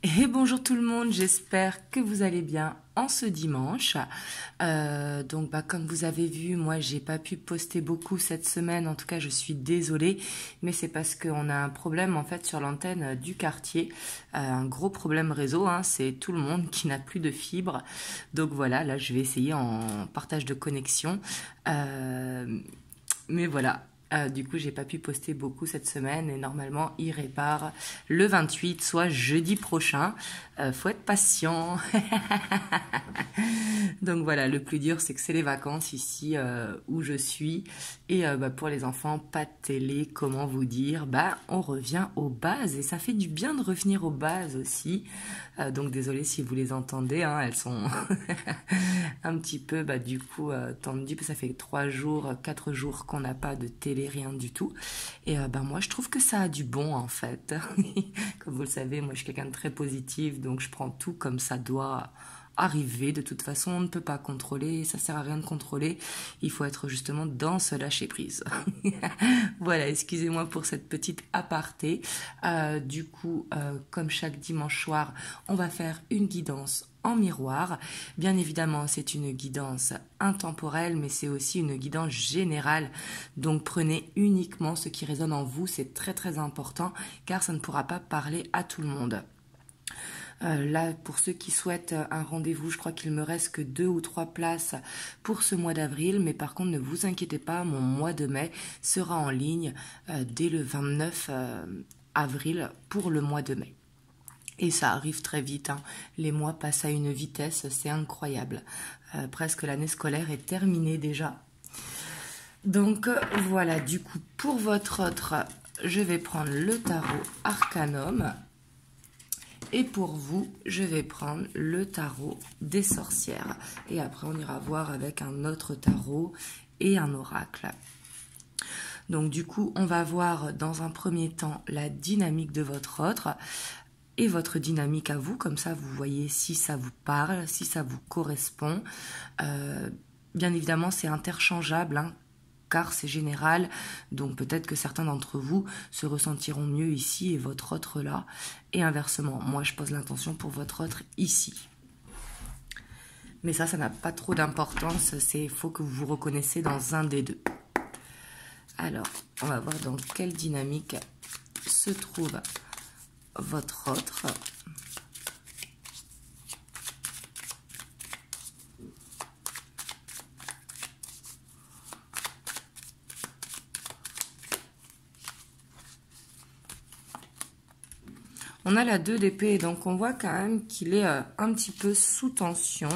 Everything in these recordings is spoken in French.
Et bonjour tout le monde, j'espère que vous allez bien en ce dimanche. Comme vous avez vu, moi j'ai pas pu poster beaucoup cette semaine, en tout cas je suis désolée, mais c'est parce qu'on a un problème en fait sur l'antenne du quartier, un gros problème réseau, hein, c'est tout le monde qui n'a plus de fibre. Donc voilà, là je vais essayer en partage de connexion. Mais voilà. Du coup, j'ai pas pu poster beaucoup cette semaine et normalement, il répare le 28, soit jeudi prochain. Faut être patient. Donc voilà, le plus dur, c'est que c'est les vacances ici où je suis. Et pour les enfants, pas de télé, comment vous dire, on revient aux bases et ça fait du bien de revenir aux bases aussi. Donc désolée si vous les entendez, hein, elles sont un petit peu tendues, ça fait 3 jours, 4 jours qu'on n'a pas de télé, rien du tout. Et moi je trouve que ça a du bon en fait. Comme vous le savez, moi je suis quelqu'un de très positif, donc je prends tout comme ça doit arriver. De toute façon, on ne peut pas contrôler, ça sert à rien de contrôler, il faut être justement dans ce lâcher prise. Voilà, excusez-moi pour cette petite aparté. Comme chaque dimanche soir, on va faire une guidance en miroir. Bien évidemment, c'est une guidance intemporelle, mais c'est aussi une guidance générale. Donc prenez uniquement ce qui résonne en vous, c'est très très important, car ça ne pourra pas parler à tout le monde. Là, pour ceux qui souhaitent un rendez-vous, je crois qu'il me reste que 2 ou 3 places pour ce mois d'avril. Mais par contre, ne vous inquiétez pas, mon mois de mai sera en ligne dès le 29 avril pour le mois de mai. Et ça arrive très vite, hein. Les mois passent à une vitesse, c'est incroyable. Presque l'année scolaire est terminée déjà. Donc voilà, du coup, pour votre autre, je vais prendre le tarot Arcanum. Et pour vous, je vais prendre le tarot des sorcières. Et après, on ira voir avec un autre tarot et un oracle. Donc du coup, on va voir dans un premier temps la dynamique de votre autre et votre dynamique à vous. Comme ça, vous voyez si ça vous parle, si ça vous correspond. Bien évidemment, c'est interchangeable, hein, car c'est général, donc peut-être que certains d'entre vous se ressentiront mieux ici et votre autre là, et inversement, moi je pose l'intention pour votre autre ici. Mais ça n'a pas trop d'importance, il faut que vous vous reconnaissiez dans un des deux. Alors, on va voir dans quelle dynamique se trouve votre autre. On a la 2 d'épée, donc on voit quand même qu'il est un petit peu sous tension.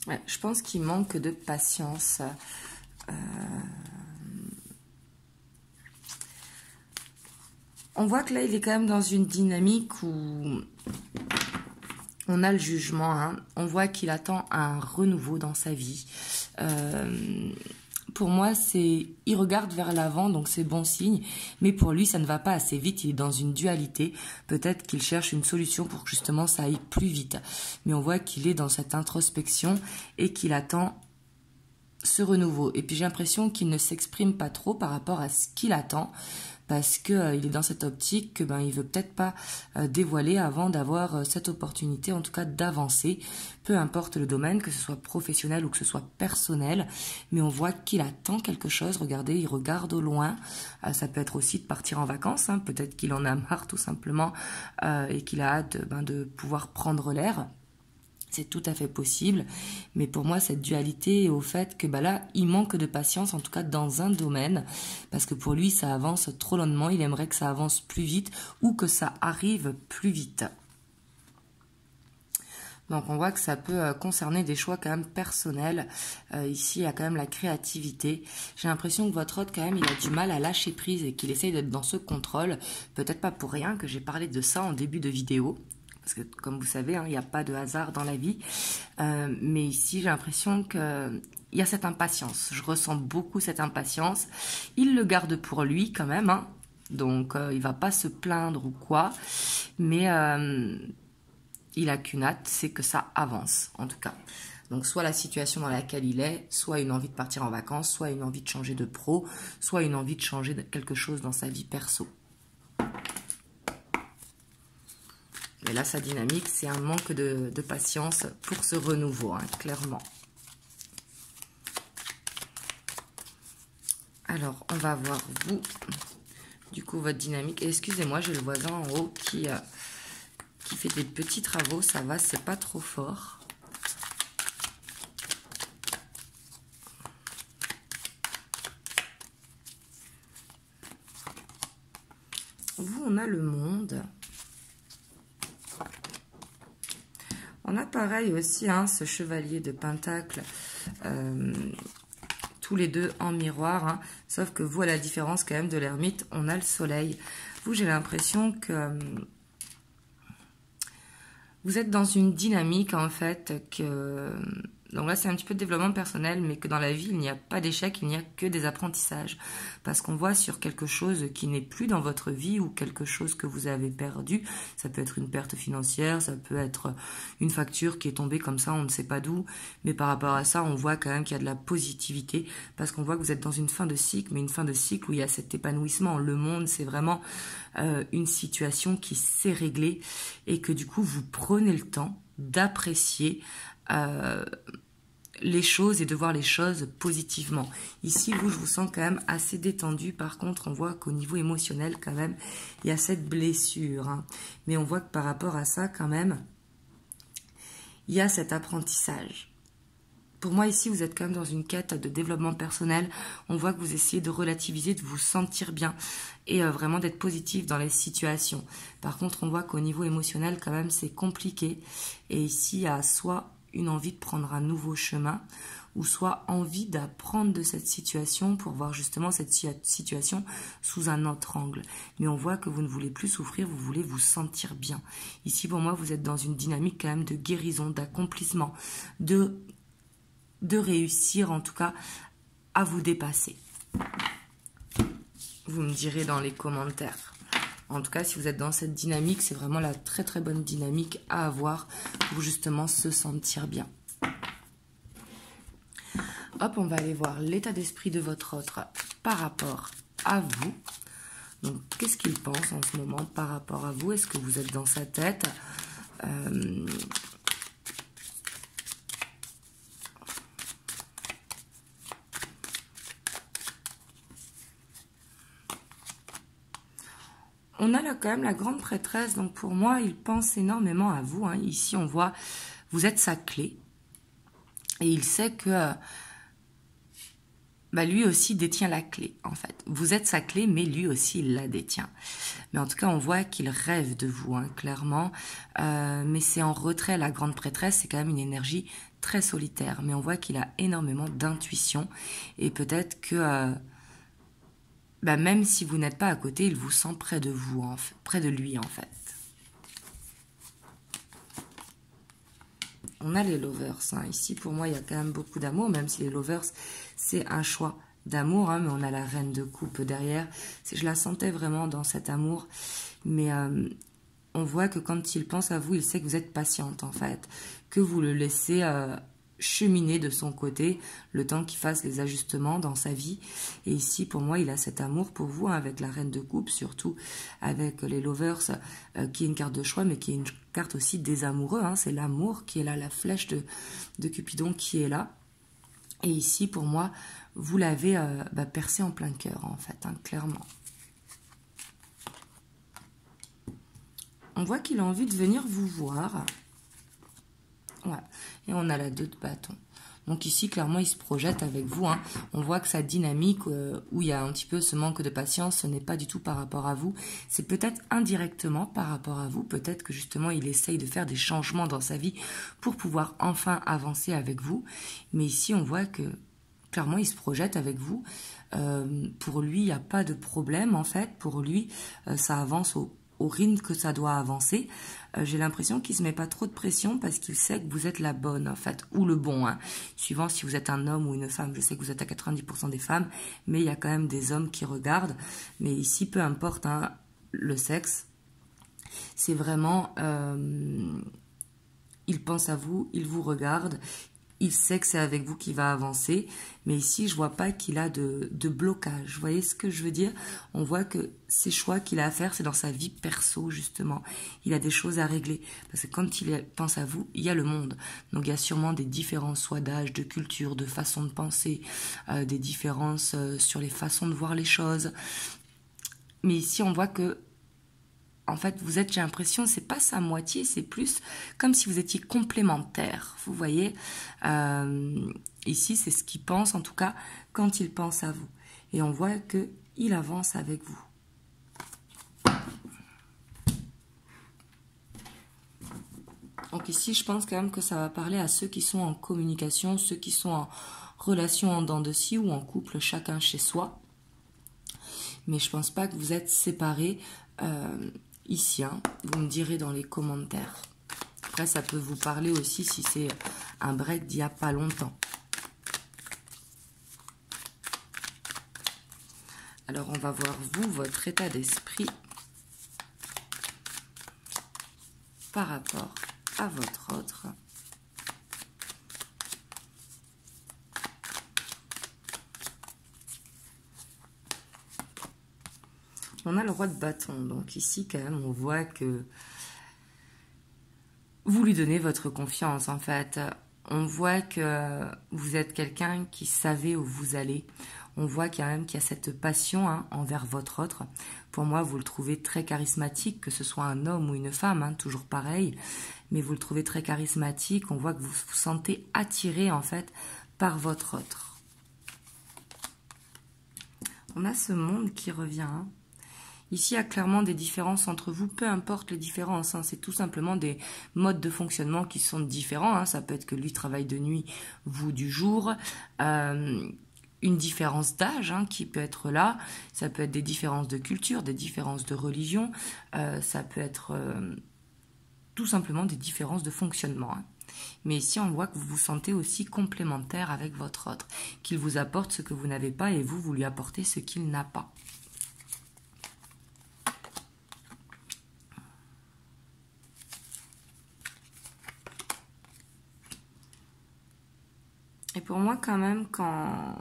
Ouais, je pense qu'il manque de patience. On voit que là, il est quand même dans une dynamique où on a le jugement, hein. On voit qu'il attend un renouveau dans sa vie. Pour moi, il regarde vers l'avant, donc c'est bon signe. Mais pour lui, ça ne va pas assez vite. Il est dans une dualité. Peut-être qu'il cherche une solution pour que justement ça aille plus vite. Mais on voit qu'il est dans cette introspection et qu'il attend ce renouveau. Et puis j'ai l'impression qu'il ne s'exprime pas trop par rapport à ce qu'il attend. Parce qu'il est dans cette optique que il veut peut-être pas dévoiler avant d'avoir cette opportunité, en tout cas d'avancer, peu importe le domaine, que ce soit professionnel ou que ce soit personnel, mais on voit qu'il attend quelque chose. Regardez, il regarde au loin, ça peut être aussi de partir en vacances, hein. Peut-être qu'il en a marre tout simplement et qu'il a hâte de pouvoir prendre l'air. C'est tout à fait possible, mais pour moi, cette dualité est au fait que là, il manque de patience, en tout cas dans un domaine, parce que pour lui, ça avance trop lentement, il aimerait que ça avance plus vite ou que ça arrive plus vite. Donc on voit que ça peut concerner des choix quand même personnels. Ici, il y a quand même la créativité. J'ai l'impression que votre autre, quand même, il a du mal à lâcher prise et qu'il essaye d'être dans ce contrôle. Peut-être pas pour rien que j'ai parlé de ça en début de vidéo. Parce que, comme vous savez, hein, il n'y a pas de hasard dans la vie. Mais ici, j'ai l'impression qu'il y a cette impatience. Je ressens beaucoup cette impatience. Il le garde pour lui quand même, hein. Donc, il ne va pas se plaindre ou quoi. Mais il n'a qu'une hâte, c'est que ça avance, en tout cas. Donc, soit la situation dans laquelle il est, soit une envie de partir en vacances, soit une envie de changer de pro, soit une envie de changer quelque chose dans sa vie perso. Mais là, sa dynamique, c'est un manque de patience pour ce renouveau, hein, clairement. Alors, on va voir vous, du coup, votre dynamique. Et excusez-moi, j'ai le voisin en haut qui fait des petits travaux. Ça va, c'est pas trop fort. Vous, on a le monde. On a pareil aussi, hein, ce chevalier de Pentacle. Tous les deux en miroir, hein. Sauf que vous, à la différence quand même de l'ermite, on a le soleil. Vous, j'ai l'impression que vous êtes dans une dynamique en fait que... Donc là, c'est un petit peu de développement personnel, mais que dans la vie, il n'y a pas d'échec, il n'y a que des apprentissages. Parce qu'on voit sur quelque chose qui n'est plus dans votre vie ou quelque chose que vous avez perdu. Ça peut être une perte financière, ça peut être une facture qui est tombée comme ça, on ne sait pas d'où. Mais par rapport à ça, on voit quand même qu'il y a de la positivité. Parce qu'on voit que vous êtes dans une fin de cycle, mais une fin de cycle où il y a cet épanouissement. Le monde, c'est vraiment une situation qui s'est réglée et que du coup, vous prenez le temps d'apprécier les choses et de voir les choses positivement. Ici, vous, je vous sens quand même assez détendu. Par contre, on voit qu'au niveau émotionnel, quand même, il y a cette blessure. Hein. Mais on voit que par rapport à ça, quand même, il y a cet apprentissage. Pour moi, ici, vous êtes quand même dans une quête de développement personnel. On voit que vous essayez de relativiser, de vous sentir bien et vraiment d'être positif dans les situations. Par contre, on voit qu'au niveau émotionnel, quand même, c'est compliqué. Et ici, il y a soit une envie de prendre un nouveau chemin ou soit envie d'apprendre de cette situation pour voir justement cette situation sous un autre angle. Mais on voit que vous ne voulez plus souffrir, vous voulez vous sentir bien. Ici, pour moi, vous êtes dans une dynamique quand même de guérison, d'accomplissement, de réussir en tout cas à vous dépasser. Vous me direz dans les commentaires. En tout cas, si vous êtes dans cette dynamique, c'est vraiment la très très bonne dynamique à avoir pour justement se sentir bien. Hop, on va aller voir l'état d'esprit de votre autre par rapport à vous. Donc, qu'est-ce qu'il pense en ce moment par rapport à vous? Est-ce que vous êtes dans sa tête? On a là quand même la grande prêtresse, donc pour moi, il pense énormément à vous. Hein. Ici, on voit, vous êtes sa clé. Et il sait que lui aussi détient la clé, en fait. Vous êtes sa clé, mais lui aussi, il la détient. Mais en tout cas, on voit qu'il rêve de vous, hein, clairement. Mais c'est en retrait, la grande prêtresse, c'est quand même une énergie très solitaire. Mais on voit qu'il a énormément d'intuition. Et peut-être que... même si vous n'êtes pas à côté, il vous sent près de vous, près de lui en fait. On a les lovers. Hein. Ici, pour moi, il y a quand même beaucoup d'amour, même si les lovers, c'est un choix d'amour. Hein, mais on a la reine de coupe derrière. Je la sentais vraiment dans cet amour. Mais on voit que quand il pense à vous, il sait que vous êtes patiente en fait. Que vous le laissez... cheminer de son côté le temps qu'il fasse les ajustements dans sa vie. Et ici, pour moi, il a cet amour pour vous, hein, avec la reine de coupe, surtout avec les lovers, qui est une carte de choix, mais qui est une carte aussi des amoureux. Hein, c'est l'amour qui est là, la flèche de Cupidon qui est là. Et ici, pour moi, vous l'avez percé en plein cœur, en fait, hein, clairement. On voit qu'il a envie de venir vous voir. Ouais. Et on a la 2 de bâton. Donc ici, clairement, il se projette avec vous. Hein. On voit que sa dynamique, où il y a un petit peu ce manque de patience, ce n'est pas du tout par rapport à vous. C'est peut-être indirectement par rapport à vous. Peut-être que justement, il essaye de faire des changements dans sa vie pour pouvoir enfin avancer avec vous. Mais ici, on voit que clairement, il se projette avec vous. Pour lui, il n'y a pas de problème, en fait. Pour lui, ça avance au rythme que ça doit avancer. J'ai l'impression qu'il ne se met pas trop de pression parce qu'il sait que vous êtes la bonne, en fait, ou le bon, hein. Suivant si vous êtes un homme ou une femme. Je sais que vous êtes à 90% des femmes, mais il y a quand même des hommes qui regardent. Mais ici, peu importe, hein, le sexe, c'est vraiment... il pense à vous, il vous regarde, il sait que c'est avec vous qu'il va avancer, mais ici, je vois pas qu'il a de blocage. Vous voyez ce que je veux dire? On voit que ces choix qu'il a à faire, c'est dans sa vie perso, justement. Il a des choses à régler. Parce que quand il pense à vous, il y a le monde. Donc, il y a sûrement des différences, soit d'âge, de culture, de façon de penser, des différences sur les façons de voir les choses. Mais ici, on voit que en fait, vous êtes, j'ai l'impression, c'est pas sa moitié, c'est plus comme si vous étiez complémentaires. Vous voyez, ici, c'est ce qu'il pense, en tout cas, quand il pense à vous. Et on voit qu'il avance avec vous. Donc ici, je pense quand même que ça va parler à ceux qui sont en communication, ceux qui sont en relation en dents de scie ou en couple, chacun chez soi. Mais je pense pas que vous êtes séparés. Ici, hein, vous me direz dans les commentaires. Après, ça peut vous parler aussi si c'est un break d'il n'y a pas longtemps. Alors, on va voir, vous, votre état d'esprit par rapport à votre autre. On a le roi de bâton, donc ici quand même on voit que vous lui donnez votre confiance en fait. On voit que vous êtes quelqu'un qui savait où vous allez. On voit quand même qu'il y a cette passion hein, envers votre autre. Pour moi, vous le trouvez très charismatique, que ce soit un homme ou une femme, hein, toujours pareil. Mais vous le trouvez très charismatique. On voit que vous vous sentez attiré en fait par votre autre. On a ce monde qui revient. Hein. Ici, il y a clairement des différences entre vous, peu importe les différences, hein, c'est tout simplement des modes de fonctionnement qui sont différents. Hein, ça peut être que lui travaille de nuit, vous du jour, une différence d'âge hein, qui peut être là, ça peut être des différences de culture, des différences de religion, ça peut être tout simplement des différences de fonctionnement. Hein. Mais ici, on voit que vous vous sentez aussi complémentaire avec votre autre, qu'il vous apporte ce que vous n'avez pas et vous lui apportez ce qu'il n'a pas. Et pour moi, quand même, quand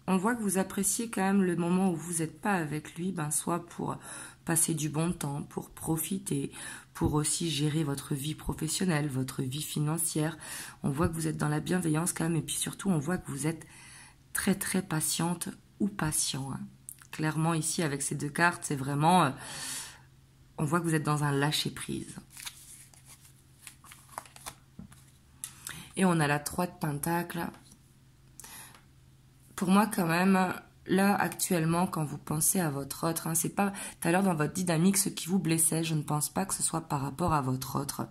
on voit que vous appréciez quand même le moment où vous n'êtes pas avec lui, ben, soit pour passer du bon temps, pour profiter, pour aussi gérer votre vie professionnelle, votre vie financière. On voit que vous êtes dans la bienveillance quand même, et puis surtout, on voit que vous êtes très très patiente ou patient. Hein. Clairement, ici, avec ces deux cartes, c'est vraiment... on voit que vous êtes dans un lâcher-prise. Et on a la 3 de Pentacles. Pour moi, quand même, là, actuellement, quand vous pensez à votre autre, hein, c'est pas tout à l'heure dans votre dynamique ce qui vous blessait. Je ne pense pas que ce soit par rapport à votre autre.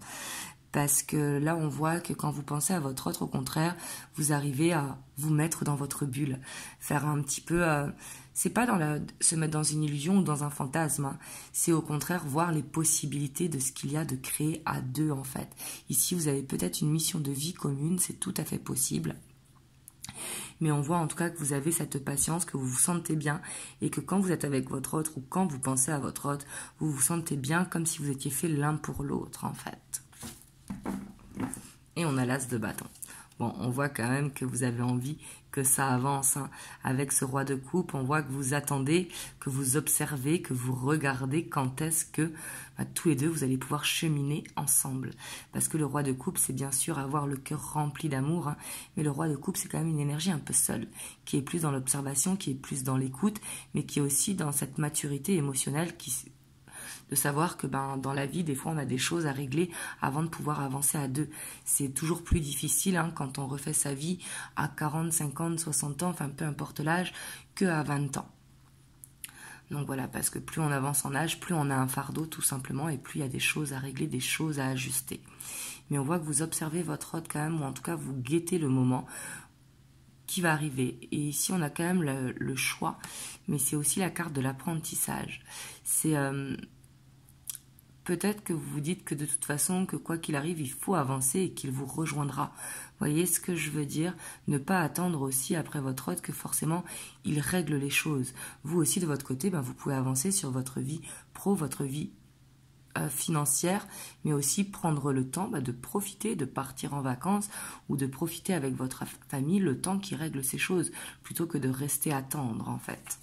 Parce que là, on voit que quand vous pensez à votre autre, au contraire, vous arrivez à vous mettre dans votre bulle. Faire un petit peu... c'est pas se mettre dans une illusion ou dans un fantasme. Hein. C'est au contraire voir les possibilités de ce qu'il y a de créer à deux, en fait. Ici, vous avez peut-être une mission de vie commune, c'est tout à fait possible. Mais on voit en tout cas que vous avez cette patience, que vous vous sentez bien et que quand vous êtes avec votre autre ou quand vous pensez à votre autre, vous vous sentez bien comme si vous étiez fait l'un pour l'autre, en fait. Et on a l'as de bâton. Bon, on voit quand même que vous avez envie que ça avance. Hein. Avec ce roi de coupe, on voit que vous attendez, que vous observez, que vous regardez quand est-ce que tous les deux, vous allez pouvoir cheminer ensemble. Parce que le roi de coupe, c'est bien sûr avoir le cœur rempli d'amour. Hein, mais le roi de coupe, c'est quand même une énergie un peu seule, qui est plus dans l'observation, qui est plus dans l'écoute, mais qui est aussi dans cette maturité émotionnelle de savoir que dans la vie, des fois, on a des choses à régler avant de pouvoir avancer à deux. C'est toujours plus difficile hein, quand on refait sa vie à 40, 50, 60 ans, enfin peu importe l'âge, qu'à 20 ans. Donc voilà, parce que plus on avance en âge, plus on a un fardeau tout simplement, et plus il y a des choses à régler, des choses à ajuster. Mais on voit que vous observez votre autre quand même, ou en tout cas vous guettez le moment qui va arriver. Et ici, on a quand même le choix, mais c'est aussi la carte de l'apprentissage. C'est... peut-être que vous vous dites que de toute façon, que quoi qu'il arrive, il faut avancer et qu'il vous rejoindra. Voyez ce que je veux dire? Ne pas attendre aussi après votre autre que forcément il règle les choses. Vous aussi de votre côté, vous pouvez avancer sur votre vie pro, votre vie financière, mais aussi prendre le temps de profiter, de partir en vacances ou de profiter avec votre famille le temps qui règle ces choses, plutôt que de rester attendre en fait.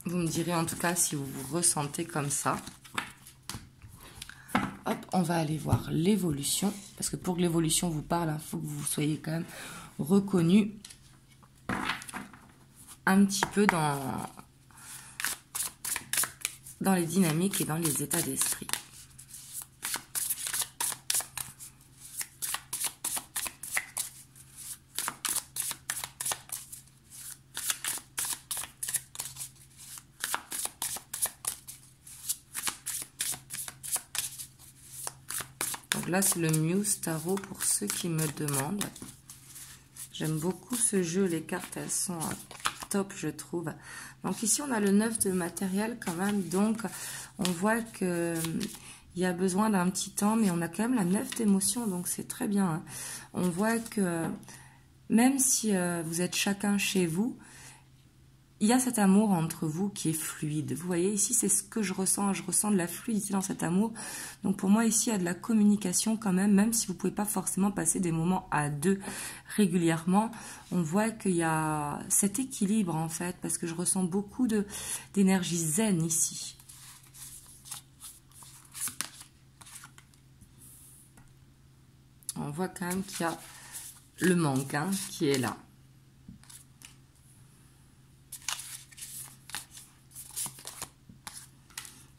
Vous me direz en tout cas si vous vous ressentez comme ça. Hop, on va aller voir l'évolution, parce que pour que l'évolution vous parle, il faut que vous soyez quand même reconnu un petit peu dans les dynamiques et dans les états d'esprit. Donc là, c'est le Muse Tarot pour ceux qui me demandent. J'aime beaucoup ce jeu, les cartes, elles sont top, je trouve. Donc ici, on a le 9 de matériel quand même, donc on voit que il y a besoin d'un petit temps, mais on a quand même la 9 d'émotion, donc c'est très bien. Hein. On voit que même si vous êtes chacun chez vous, il y a cet amour entre vous qui est fluide. Vous voyez, ici, c'est ce que je ressens de la fluidité dans cet amour. Donc pour moi, ici, il y a de la communication quand même si vous ne pouvez pas forcément passer des moments à deux régulièrement. On voit qu'il y a cet équilibre, en fait, parce que je ressens beaucoup d'énergie zen ici. On voit quand même qu'il y a le manque qui est là.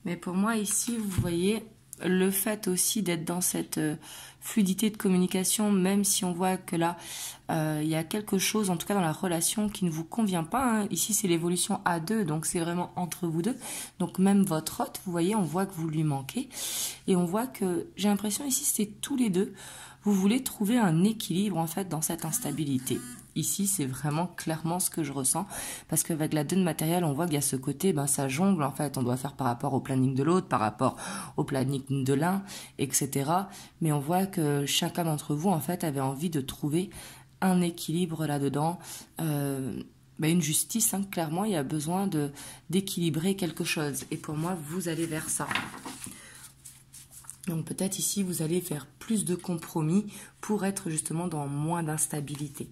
Mais pour moi, ici, vous voyez, le fait aussi d'être dans cette fluidité de communication, même si on voit que là, il y a quelque chose, en tout cas dans la relation, qui ne vous convient pas. Hein. Ici, c'est l'évolution à deux, donc c'est vraiment entre vous deux. Donc même votre hôte, vous voyez, on voit que vous lui manquez. Et on voit que, j'ai l'impression ici, c'est tous les deux. Vous voulez trouver un équilibre, en fait, dans cette instabilité. Ici, c'est vraiment clairement ce que je ressens, parce qu'avec la 2 de matériel, on voit qu'il y a ce côté, ça jongle, en fait, on doit faire par rapport au planning de l'autre, par rapport au planning de l'un, etc. Mais on voit que chacun d'entre vous, en fait, avait envie de trouver un équilibre là-dedans, une justice, clairement, il y a besoin d'équilibrer quelque chose. Et pour moi, vous allez vers ça. Donc peut-être ici, vous allez faire plus de compromis pour être justement dans moins d'instabilité.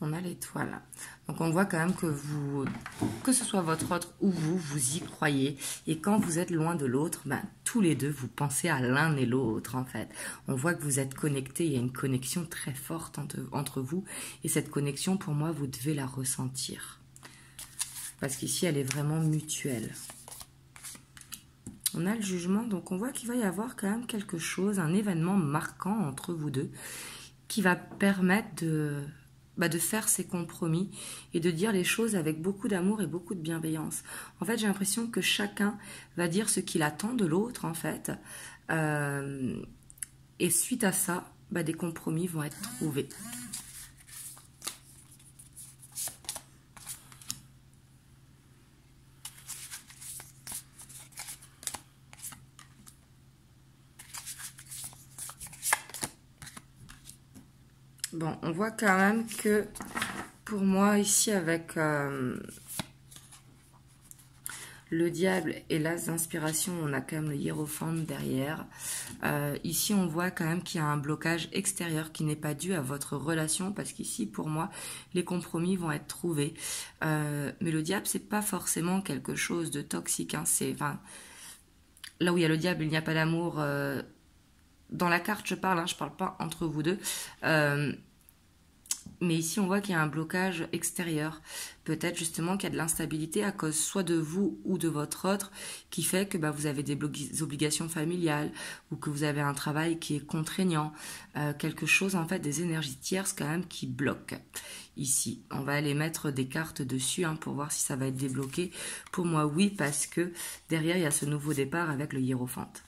On a l'étoile. Donc on voit quand même que ce soit votre autre ou vous y croyez. Et quand vous êtes loin de l'autre, tous les deux, vous pensez à l'un et l'autre en fait. On voit que vous êtes connectés, il y a une connexion très forte entre vous. Et cette connexion, pour moi, vous devez la ressentir. Parce qu'ici, elle est vraiment mutuelle. On a le jugement, donc on voit qu'il va y avoir quand même quelque chose, un événement marquant entre vous deux, qui va permettre de faire ces compromis et de dire les choses avec beaucoup d'amour et beaucoup de bienveillance. En fait, j'ai l'impression que chacun va dire ce qu'il attend de l'autre, en fait. Et suite à ça, des compromis vont être trouvés. Bon, on voit quand même que pour moi, ici, avec le diable et l'as d'inspiration, on a quand même le hiérophant derrière. Ici, on voit quand même qu'il y a un blocage extérieur qui n'est pas dû à votre relation, parce qu'ici, pour moi, les compromis vont être trouvés. Mais le diable, c'est pas forcément quelque chose de toxique. Là où il y a le diable, il n'y a pas d'amour. Dans la carte, je parle pas entre vous deux. Mais ici, on voit qu'il y a un blocage extérieur. Peut-être justement qu'il y a de l'instabilité à cause soit de vous ou de votre autre, qui fait que vous avez des obligations familiales ou que vous avez un travail qui est contraignant. Quelque chose, en fait, des énergies tierces quand même qui bloquent. Ici, on va aller mettre des cartes dessus pour voir si ça va être débloqué. Pour moi, oui, parce que derrière, il y a ce nouveau départ avec le hiérophante.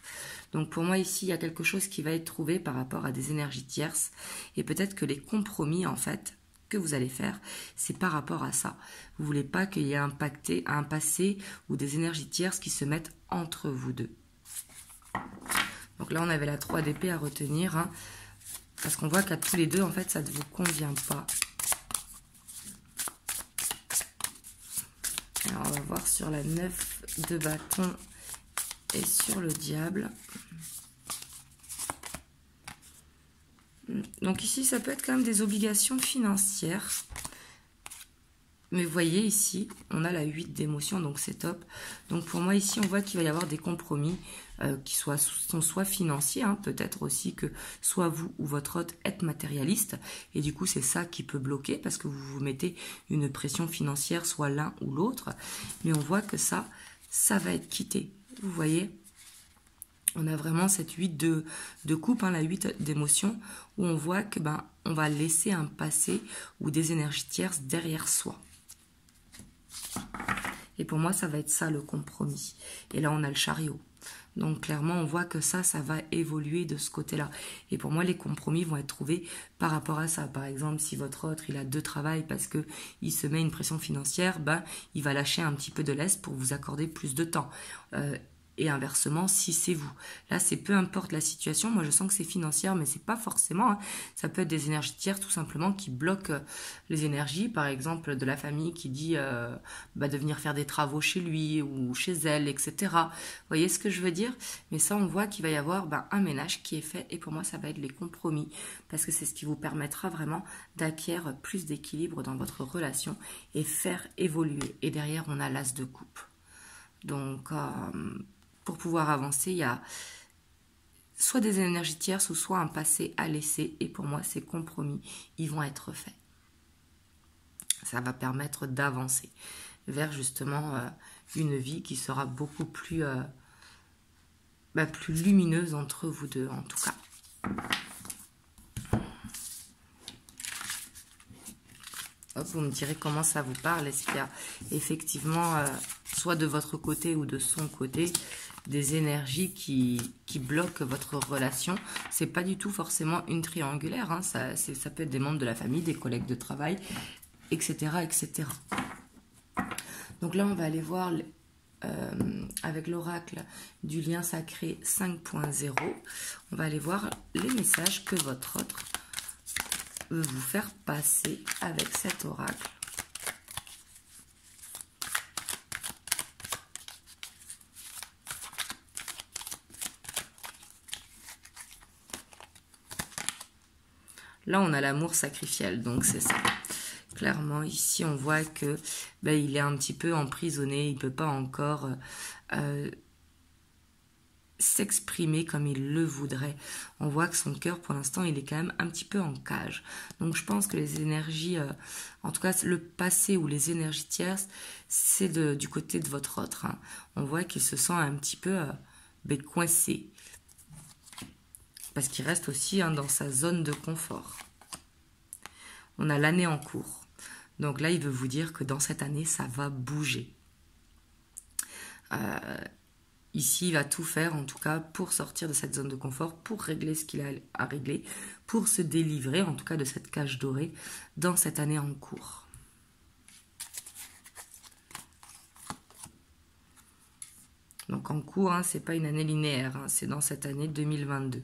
Donc pour moi ici, il y a quelque chose qui va être trouvé par rapport à des énergies tierces et peut-être que les compromis en fait que vous allez faire, c'est par rapport à ça. Vous voulez pas qu'il y ait un passé ou des énergies tierces qui se mettent entre vous deux. Donc là, on avait la 3 d'épée à retenir, hein, parce qu'on voit qu'à tous les deux, en fait, ça ne vous convient pas. Alors, on va voir sur la 9 de bâton et sur le diable. Donc ici, ça peut être quand même des obligations financières. Mais vous voyez ici, on a la 8 d'émotion, donc c'est top. Donc pour moi ici, on voit qu'il va y avoir des compromis qui sont soit financiers, hein, peut-être aussi que soit vous ou votre hôte êtes matérialiste. Et du coup, c'est ça qui peut bloquer parce que vous vous mettez une pression financière, soit l'un ou l'autre. Mais on voit que ça va être quitté. Vous voyez ? On a vraiment cette 8 de coupe, hein, la 8 d'émotion, où on voit que on va laisser un passé ou des énergies tierces derrière soi. Et pour moi, ça va être ça le compromis. Et là, on a le chariot. Donc clairement, on voit que ça va évoluer de ce côté-là. Et pour moi, les compromis vont être trouvés par rapport à ça. Par exemple, si votre autre, il a 2 travails parce qu'il se met une pression financière, il va lâcher un petit peu de l'est pour vous accorder plus de temps. Et inversement, si c'est vous. Là, c'est peu importe la situation. Moi, je sens que c'est financière, mais c'est pas forcément. Hein. Ça peut être des énergies tierces, tout simplement, qui bloquent les énergies. Par exemple, de la famille qui dit de venir faire des travaux chez lui ou chez elle, etc. Vous voyez ce que je veux dire? Mais ça, on voit qu'il va y avoir un ménage qui est fait. Et pour moi, ça va être les compromis. Parce que c'est ce qui vous permettra vraiment d'acquérir plus d'équilibre dans votre relation et faire évoluer. Et derrière, on a l'as de coupe. Donc... pour pouvoir avancer, il y a soit des énergies tierces ou soit un passé à laisser. Et pour moi, ces compromis, ils vont être faits. Ça va permettre d'avancer vers justement une vie qui sera beaucoup plus, plus lumineuse entre vous deux, en tout cas. Hop, vous me direz comment ça vous parle. Est-ce qu'il y a effectivement, soit de votre côté ou de son côté, des énergies qui bloquent votre relation? C'est pas du tout forcément une triangulaire. Hein. Ça peut être des membres de la famille, des collègues de travail, etc. etc. Donc là, on va aller voir avec l'oracle du lien sacré 5.0. On va aller voir les messages que votre autre veut vous faire passer avec cet oracle. Là, on a l'amour sacrificiel, donc c'est ça. Clairement, ici, on voit que il est un petit peu emprisonné, il ne peut pas encore s'exprimer comme il le voudrait. On voit que son cœur, pour l'instant, il est quand même un petit peu en cage. Donc, je pense que les énergies, en tout cas, le passé ou les énergies tierces, c'est du côté de votre autre. Hein. On voit qu'il se sent un petit peu coincé. Parce qu'il reste aussi dans sa zone de confort. On a l'année en cours. Donc là, il veut vous dire que dans cette année, ça va bouger. Ici, il va tout faire, en tout cas, pour sortir de cette zone de confort, pour régler ce qu'il a à régler, pour se délivrer, en tout cas, de cette cage dorée dans cette année en cours. Donc en cours, ce n'est pas une année linéaire, c'est dans cette année 2022.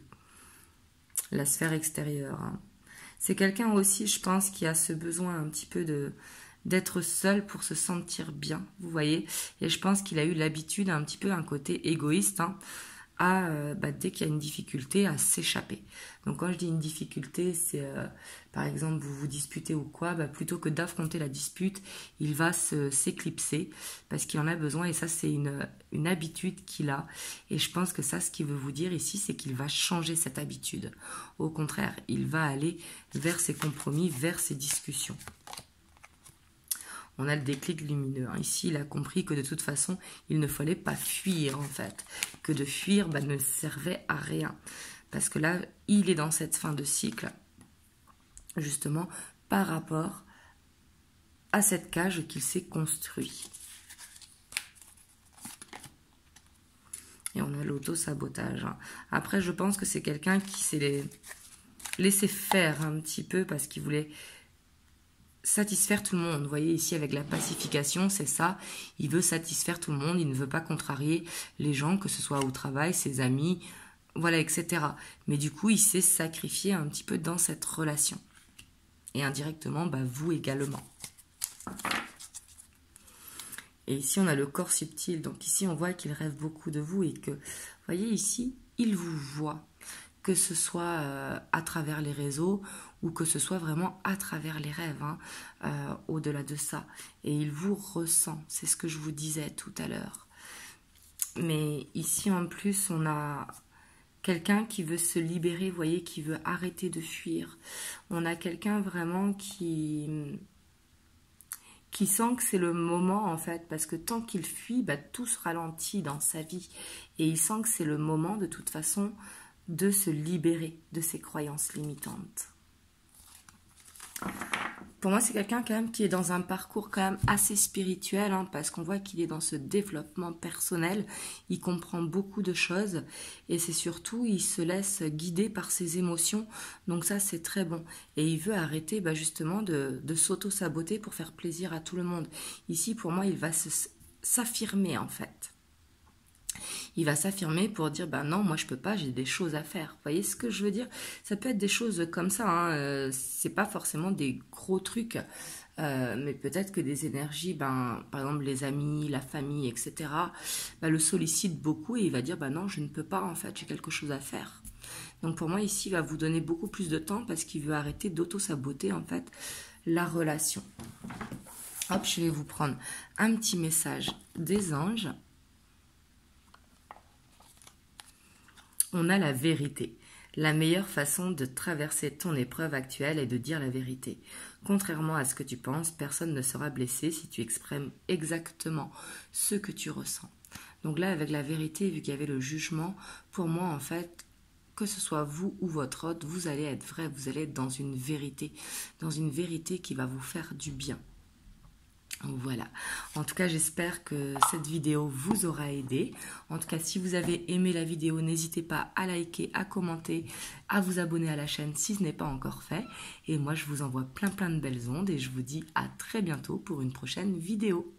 La sphère extérieure. C'est quelqu'un aussi, je pense, qui a ce besoin un petit peu d'être seul pour se sentir bien, vous voyez. Et je pense qu'il a eu l'habitude, un petit peu un côté égoïste, dès qu'il y a une difficulté, à s'échapper. Donc quand je dis une difficulté, c'est par exemple vous vous disputez ou quoi, plutôt que d'affronter la dispute, il va s'éclipser parce qu'il en a besoin et ça c'est une habitude qu'il a. Et je pense que ça, ce qu'il veut vous dire ici, c'est qu'il va changer cette habitude. Au contraire, il va aller vers ses compromis, vers ses discussions. On a le déclic lumineux. Ici, il a compris que de toute façon, il ne fallait pas fuir, en fait. Que de fuir ne servait à rien. Parce que là, il est dans cette fin de cycle, justement, par rapport à cette cage qu'il s'est construite. Et on a l'auto-sabotage. Hein. Après, je pense que c'est quelqu'un qui s'est laissé faire un petit peu parce qu'il voulait satisfaire tout le monde. Vous voyez ici avec la pacification, c'est ça. Il veut satisfaire tout le monde. Il ne veut pas contrarier les gens, que ce soit au travail, ses amis, voilà, etc. Mais du coup, il s'est sacrifié un petit peu dans cette relation. Et indirectement, bah, vous également. Et ici, on a le corps subtil. Donc ici, on voit qu'il rêve beaucoup de vous et que, vous voyez ici, il vous voit. Que ce soit à travers les réseaux ou que ce soit vraiment à travers les rêves, hein, au-delà de ça. Et il vous ressent, c'est ce que je vous disais tout à l'heure. Mais ici, en plus, on a quelqu'un qui veut se libérer, vous voyez, qui veut arrêter de fuir. On a quelqu'un vraiment qui sent que c'est le moment, en fait, parce que tant qu'il fuit, bah, tout se ralentit dans sa vie. Et il sent que c'est le moment, de toute façon, de se libérer de ses croyances limitantes. Pour moi, c'est quelqu'un quand même qui est dans un parcours quand même assez spirituel, hein, parce qu'on voit qu'il est dans ce développement personnel, il comprend beaucoup de choses, et c'est surtout, il se laisse guider par ses émotions, donc ça c'est très bon. Et il veut arrêter bah, justement de s'auto-saboter pour faire plaisir à tout le monde. Ici, pour moi, il va s'affirmer en fait. Il va s'affirmer pour dire, ben non, moi je peux pas, j'ai des choses à faire. Vous voyez ce que je veux dire? Ça peut être des choses comme ça, hein. C'est pas forcément des gros trucs, mais peut-être que des énergies, ben, par exemple les amis, la famille, etc., ben, le sollicitent beaucoup et il va dire, ben non, je ne peux pas en fait, j'ai quelque chose à faire. Donc pour moi ici, il va vous donner beaucoup plus de temps parce qu'il veut arrêter d'auto-saboter en fait la relation. Hop, je vais vous prendre un petit message des anges. On a la vérité. La meilleure façon de traverser ton épreuve actuelle est de dire la vérité. Contrairement à ce que tu penses, personne ne sera blessé si tu exprimes exactement ce que tu ressens. Donc là, avec la vérité, vu qu'il y avait le jugement, pour moi, en fait, que ce soit vous ou votre hôte, vous allez être vrai, vous allez être dans une vérité qui va vous faire du bien. Voilà, en tout cas j'espère que cette vidéo vous aura aidé. En tout cas si vous avez aimé la vidéo, n'hésitez pas à liker, à commenter, à vous abonner à la chaîne si ce n'est pas encore fait. Et moi je vous envoie plein de belles ondes et je vous dis à très bientôt pour une prochaine vidéo.